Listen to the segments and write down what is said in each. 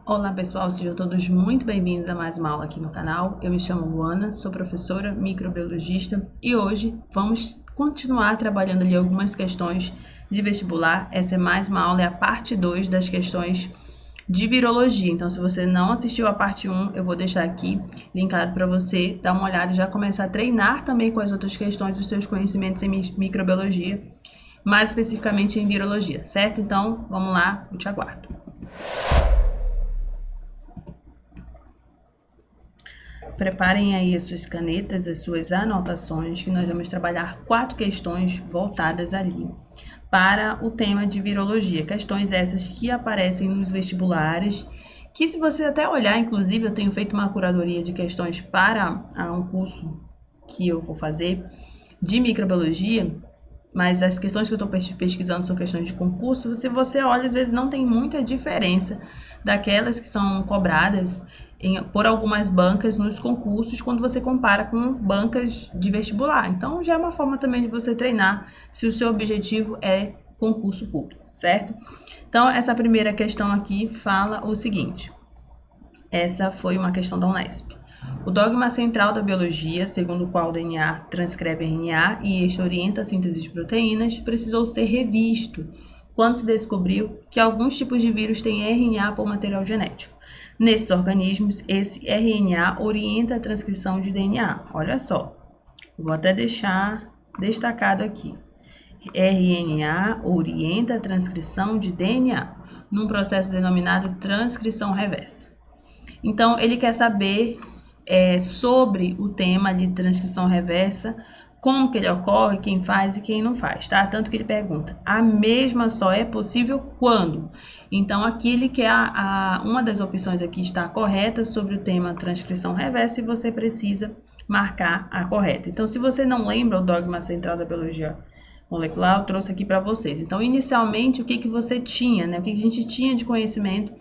Olá pessoal, sejam todos muito bem-vindos a mais uma aula aqui no canal. Eu me chamo Luana, sou professora microbiologista e hoje vamos continuar trabalhando ali algumas questões de vestibular. Essa é mais uma aula, é a parte 2 das questões de virologia. Então, se você não assistiu a parte 1, eu vou deixar aqui linkado para você dar uma olhada e já começar a treinar também com as outras questões dos seus conhecimentos em microbiologia, mais especificamente em virologia, certo? Então, vamos lá, eu te aguardo. Preparem aí as suas canetas, as suas anotações, que nós vamos trabalhar 4 questões voltadas ali para o tema de virologia. Questões essas que aparecem nos vestibulares, que se você até olhar, inclusive eu tenho feito uma curadoria de questões para um curso que eu vou fazer de microbiologia, mas as questões que eu estou pesquisando são questões de concurso. Se você olha, às vezes não tem muita diferença daquelas que são cobradas por algumas bancas nos concursos quando você compara com bancas de vestibular. Então, já é uma forma também de você treinar se o seu objetivo é concurso público, certo? Então, essa primeira questão aqui fala o seguinte. Essa foi uma questão da Unesp. O dogma central da biologia, segundo o qual o DNA transcreve RNA e este orienta a síntese de proteínas, precisou ser revisto quando se descobriu que alguns tipos de vírus têm RNA por material genético. Nesses organismos, esse RNA orienta a transcrição de DNA. Olha só, vou até deixar destacado aqui. RNA orienta a transcrição de DNA, num processo denominado transcrição reversa. Então, ele quer saber sobre o tema de transcrição reversa, como que ele ocorre, quem faz e quem não faz, tá? Tanto que ele pergunta, a mesma só é possível quando? Então, aqui ele quer uma das opções aqui está correta sobre o tema transcrição reversa e você precisa marcar a correta. Então, se você não lembra o dogma central da biologia molecular, eu trouxe aqui para vocês. Então, inicialmente, o que você tinha, né? O que a gente tinha de conhecimento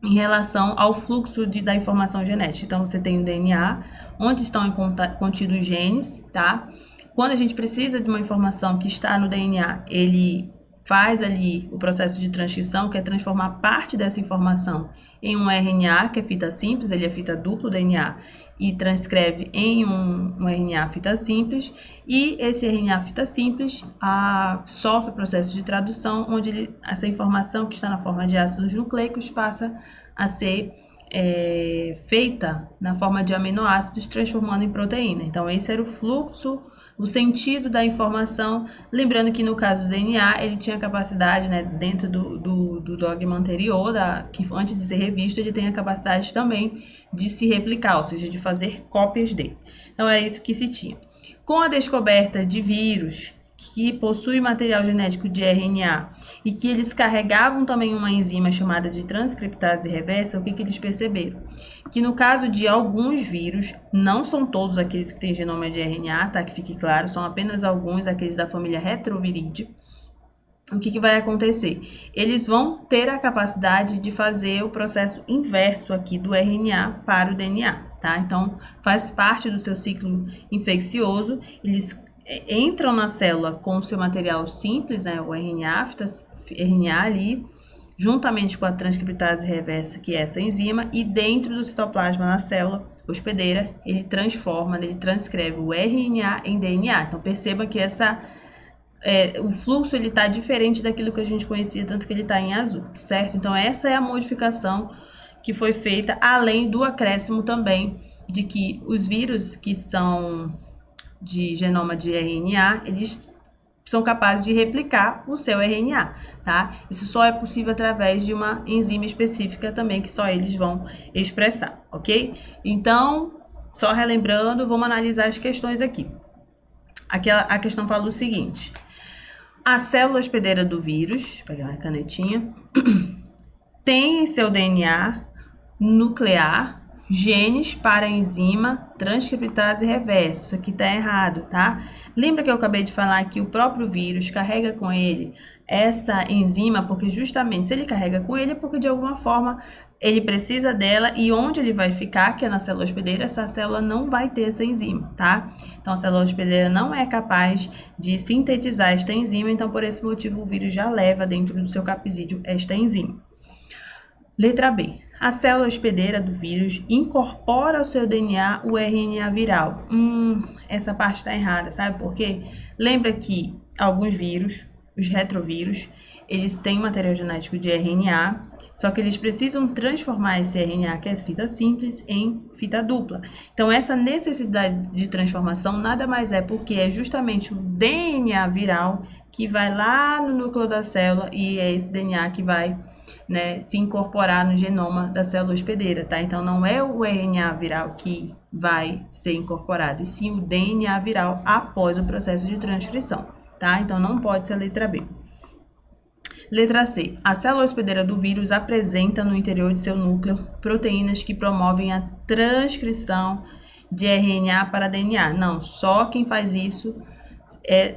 em relação ao fluxo da informação genética. Então, você tem o DNA, onde estão contidos os genes, tá? Quando a gente precisa de uma informação que está no DNA, ele faz ali o processo de transcrição, que é transformar parte dessa informação em um RNA, que é fita simples, ele é fita duplo DNA, e transcreve em um RNA fita simples, e esse RNA fita simples sofre o processo de tradução, onde essa informação que está na forma de ácidos nucleicos passa a ser feita na forma de aminoácidos, transformando em proteína. Então, esse era o fluxo, o sentido da informação. Lembrando que no caso do DNA, ele tinha capacidade, né, dentro do dogma anterior, que antes de ser revisto, ele tem a capacidade também de se replicar, ou seja, de fazer cópias dele. Então, era isso que se tinha. Com a descoberta de vírus que possuem material genético de RNA e que eles carregavam também uma enzima chamada de transcriptase reversa, o que eles perceberam? Que no caso de alguns vírus, não são todos aqueles que têm genoma de RNA, tá? Que fique claro, são apenas alguns, aqueles da família Retroviridae. O que vai acontecer? Eles vão ter a capacidade de fazer o processo inverso aqui do RNA para o DNA, tá? Então, faz parte do seu ciclo infeccioso, eles entram na célula com o seu material simples, né, o RNA ali, juntamente com a transcriptase reversa, que é essa enzima, e dentro do citoplasma na célula hospedeira, ele transcreve o RNA em DNA. Então, perceba que o fluxo ele está diferente daquilo que a gente conhecia, tanto que ele está em azul, certo? Então, essa é a modificação que foi feita, além do acréscimo também de que os vírus que são de genoma de RNA, eles são capazes de replicar o seu RNA, tá? Isso só é possível através de uma enzima específica também, que só eles vão expressar, ok? Então, só relembrando, vamos analisar as questões aqui. A questão fala o seguinte: a célula hospedeira do vírus, vou pegar uma canetinha, tem em seu DNA nuclear genes para a enzima transcriptase reversa. Isso aqui tá errado, tá? Lembra que eu acabei de falar que o próprio vírus carrega com ele essa enzima, porque justamente se ele carrega com ele é porque de alguma forma ele precisa dela, e onde ele vai ficar, que é na célula hospedeira, essa célula não vai ter essa enzima, tá? Então, a célula hospedeira não é capaz de sintetizar esta enzima, então por esse motivo o vírus já leva dentro do seu capsídeo esta enzima. Letra B. A célula hospedeira do vírus incorpora ao seu DNA o RNA viral. Essa parte está errada, sabe por quê? Lembra que alguns vírus, os retrovírus, eles têm material genético de RNA, só que eles precisam transformar esse RNA, que é fita simples, em fita dupla. Então, essa necessidade de transformação nada mais é porque é justamente o DNA viral que vai lá no núcleo da célula e é esse DNA que vai, né, se incorporar no genoma da célula hospedeira, tá? Então, não é o RNA viral que vai ser incorporado, e sim o DNA viral após o processo de transcrição, tá? Então, não pode ser a letra B. Letra C. A célula hospedeira do vírus apresenta no interior de seu núcleo proteínas que promovem a transcrição de RNA para DNA. Não, só quem faz isso é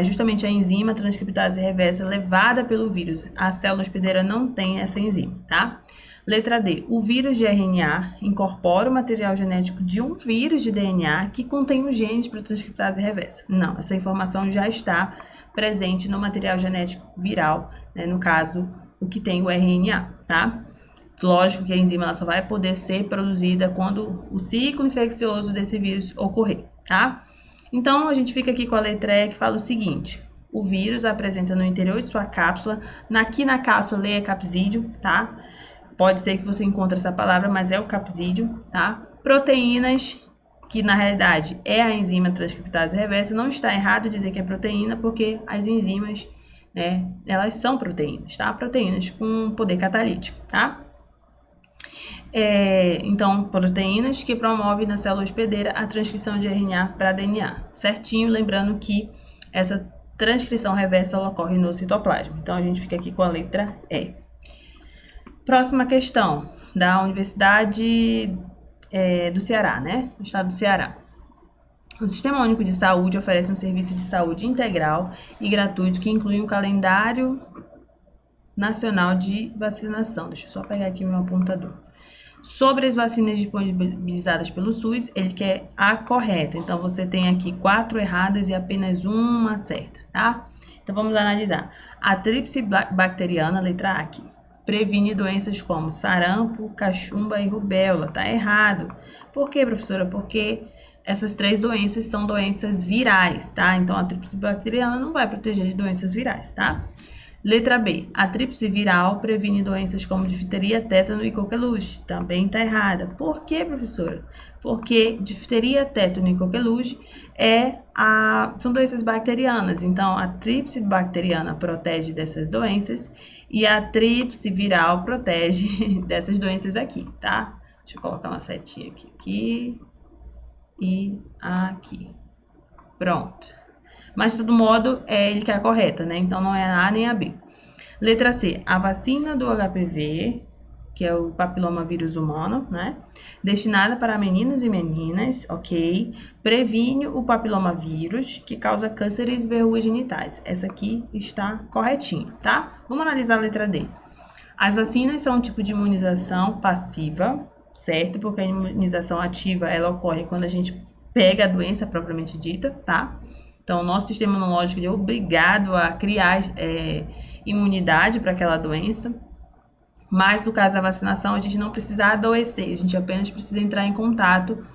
justamente a enzima transcriptase reversa levada pelo vírus. A célula hospedeira não tem essa enzima, tá? Letra D. O vírus de RNA incorpora o material genético de um vírus de DNA que contém os genes para transcriptase reversa. Não, essa informação já está presente no material genético viral, né? No caso, o que tem o RNA, tá? Lógico que a enzima ela só vai poder ser produzida quando o ciclo infeccioso desse vírus ocorrer, tá? Então, a gente fica aqui com a letra E, que fala o seguinte: o vírus apresenta no interior de sua cápsula, aqui na cápsula leia capsídeo, tá? Pode ser que você encontre essa palavra, mas é o capsídeo, tá? Proteínas, que na realidade é a enzima transcriptase reversa. Não está errado dizer que é proteína, porque as enzimas, né, elas são proteínas, tá? Proteínas com poder catalítico, tá? Então, proteínas que promovem na célula hospedeira a transcrição de RNA para DNA, certinho, lembrando que essa transcrição reversa ocorre no citoplasma. Então, a gente fica aqui com a letra E. Próxima questão, da Universidade do Ceará, né? Do estado do Ceará. O Sistema Único de Saúde oferece um serviço de saúde integral e gratuito que inclui um calendário nacional de vacinação. Deixa eu só pegar aqui meu apontador. Sobre as vacinas disponibilizadas pelo SUS, ele quer a correta. Então, você tem aqui 4 erradas e apenas uma certa, tá? Então, vamos analisar. A tríplice bacteriana, letra A aqui, previne doenças como sarampo, cachumba e rubéola. Tá errado. Por quê, professora? Porque essas 3 doenças são doenças virais, tá? Então, a tríplice bacteriana não vai proteger de doenças virais, tá? Letra B. A tríplice viral previne doenças como difteria, tétano e coqueluche. Também está errada. Por quê, professora? Porque difteria, tétano e coqueluche são doenças bacterianas. Então, a tríplice bacteriana protege dessas doenças e a tríplice viral protege dessas doenças aqui, tá? Deixa eu colocar uma setinha aqui e aqui. Pronto. Mas, de todo modo, ele quer a correta, né? Então, não é a A nem a B. Letra C. A vacina do HPV, que é o papilomavírus humano, né? Destinada para meninos e meninas, ok? Previne o papilomavírus, que causa cânceres e verrugas genitais. Essa aqui está corretinha, tá? Vamos analisar a letra D. As vacinas são um tipo de imunização passiva, certo? Porque a imunização ativa, ela ocorre quando a gente pega a doença propriamente dita, tá? Então, o nosso sistema imunológico é obrigado a criar imunidade para aquela doença. Mas, no caso da vacinação, a gente não precisa adoecer, a gente apenas precisa entrar em contato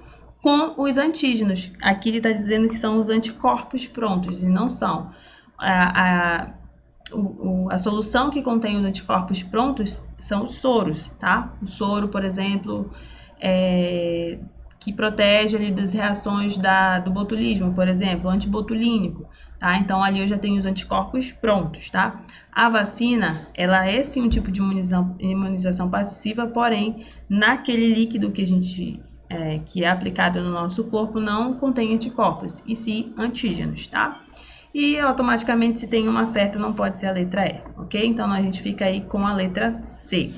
com os antígenos. Aqui ele está dizendo que são os anticorpos prontos, e não são. A solução que contém os anticorpos prontos são os soros, tá? O soro, por exemplo, que protege ali das reações do botulismo, por exemplo, antibotulínico, tá? Então, ali eu já tenho os anticorpos prontos, tá? A vacina, ela é sim um tipo de imunização passiva, porém, naquele líquido que é aplicado no nosso corpo, não contém anticorpos, e sim antígenos, tá? E automaticamente, se tem uma certa, não pode ser a letra E, ok? Então, a gente fica aí com a letra C.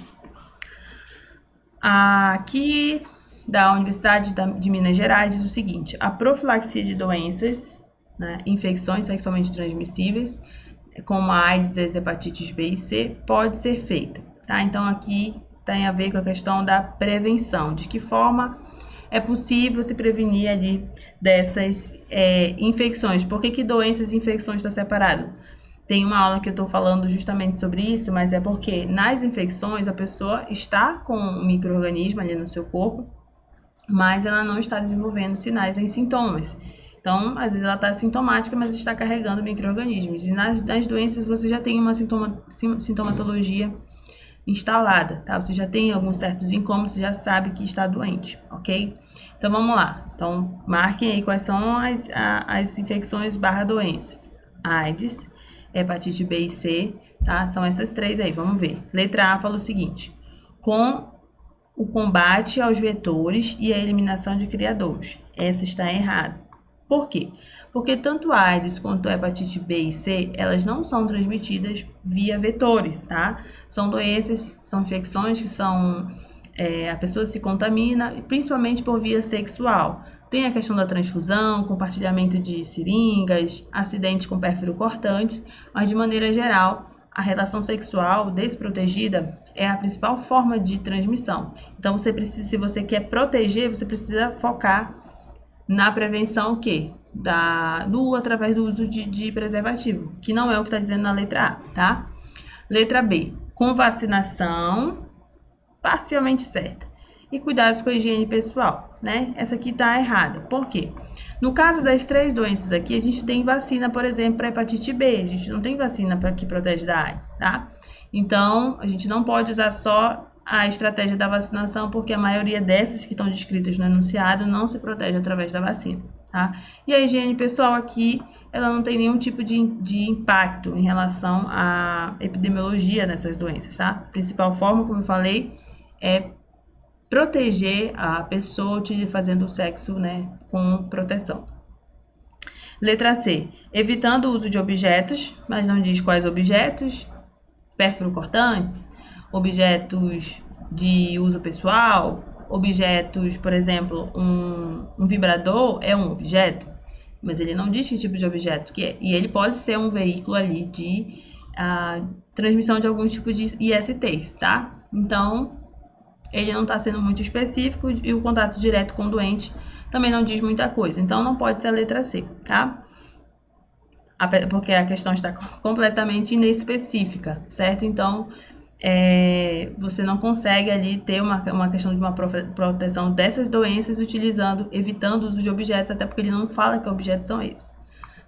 Aqui da Universidade de Minas Gerais diz o seguinte: a profilaxia de doenças, né, infecções sexualmente transmissíveis, como a AIDS, as hepatites B e C, pode ser feita, tá? Então, aqui tem a ver com a questão da prevenção, de que forma é possível se prevenir ali dessas infecções. Por que doenças e infecções está separado? Tem uma aula que eu estou falando justamente sobre isso, mas é porque nas infecções a pessoa está com um micro-organismo ali no seu corpo, mas ela não está desenvolvendo sinais nem sintomas. Então, às vezes ela está sintomática, mas está carregando micro-organismos. E nas doenças você já tem uma sintomatologia instalada, tá? Você já tem alguns certos incômodos, você já sabe que está doente, ok? Então, vamos lá. Então, marquem aí quais são as infecções / doenças. AIDS, hepatite B e C, tá? São essas 3 aí, vamos ver. Letra A fala o seguinte: com o combate aos vetores e a eliminação de criadouros. Essa está errada. Por quê? Porque tanto a AIDS quanto a hepatite B e C, elas não são transmitidas via vetores, tá? São doenças, são infecções que a pessoa se contamina, principalmente por via sexual. Tem a questão da transfusão, compartilhamento de seringas, acidentes com pérfuro cortantes, mas de maneira geral, a relação sexual desprotegida é a principal forma de transmissão. Então, se você quer proteger, você precisa focar na prevenção o quê? Através do uso de preservativo, que não é o que está dizendo na letra A, tá? Letra B, com vacinação, parcialmente certa. E cuidados com a higiene pessoal, né? Essa aqui tá errada. Por quê? No caso das 3 doenças aqui, a gente tem vacina, por exemplo, para hepatite B. A gente não tem vacina que protege da AIDS, tá? Então, a gente não pode usar só a estratégia da vacinação, porque a maioria dessas que estão descritas no enunciado não se protege através da vacina, tá? E a higiene pessoal aqui, ela não tem nenhum tipo de impacto em relação à epidemiologia dessas doenças, tá? A principal forma, como eu falei, é proteger a pessoa fazendo o sexo, né, com proteção. Letra C, evitando o uso de objetos, mas não diz quais objetos, pérfuro cortantes, objetos de uso pessoal, objetos, por exemplo, um vibrador é um objeto, mas ele não diz que tipo de objeto que é, e ele pode ser um veículo ali de transmissão de algum tipo de ISTs, tá? Então, ele não está sendo muito específico e o contato direto com o doente também não diz muita coisa. Então, não pode ser a letra C, tá? Porque a questão está completamente inespecífica, certo? Então, você não consegue ali ter uma questão de uma proteção dessas doenças evitando o uso de objetos, até porque ele não fala que objetos são esses,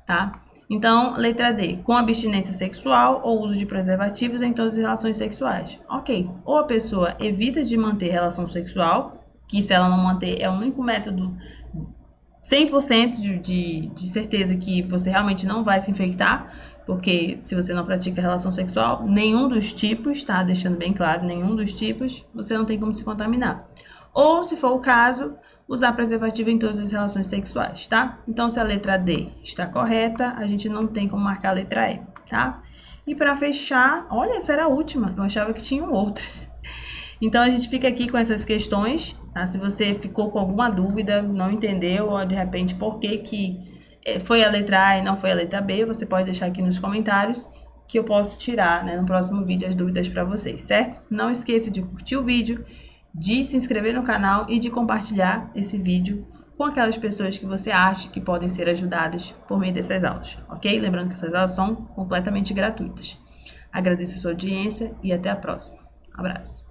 tá? Então, letra D, com abstinência sexual ou uso de preservativos em todas as relações sexuais. Ok, ou a pessoa evita de manter relação sexual, que se ela não manter é o único método 100% de certeza que você realmente não vai se infectar, porque se você não pratica relação sexual, nenhum dos tipos, tá? Deixando bem claro, nenhum dos tipos, você não tem como se contaminar. Ou, se for o caso, usar preservativo em todas as relações sexuais, tá? Então, se a letra D está correta, a gente não tem como marcar a letra E, tá? E para fechar, olha, essa era a última, eu achava que tinham outras. Então, a gente fica aqui com essas questões, tá? Se você ficou com alguma dúvida, não entendeu, ou de repente por que foi a letra A e não foi a letra B, você pode deixar aqui nos comentários que eu posso tirar, né, no próximo vídeo as dúvidas para vocês, certo? Não esqueça de curtir o vídeo, de se inscrever no canal e de compartilhar esse vídeo com aquelas pessoas que você acha que podem ser ajudadas por meio dessas aulas, ok? Lembrando que essas aulas são completamente gratuitas. Agradeço a sua audiência e até a próxima. Abraço.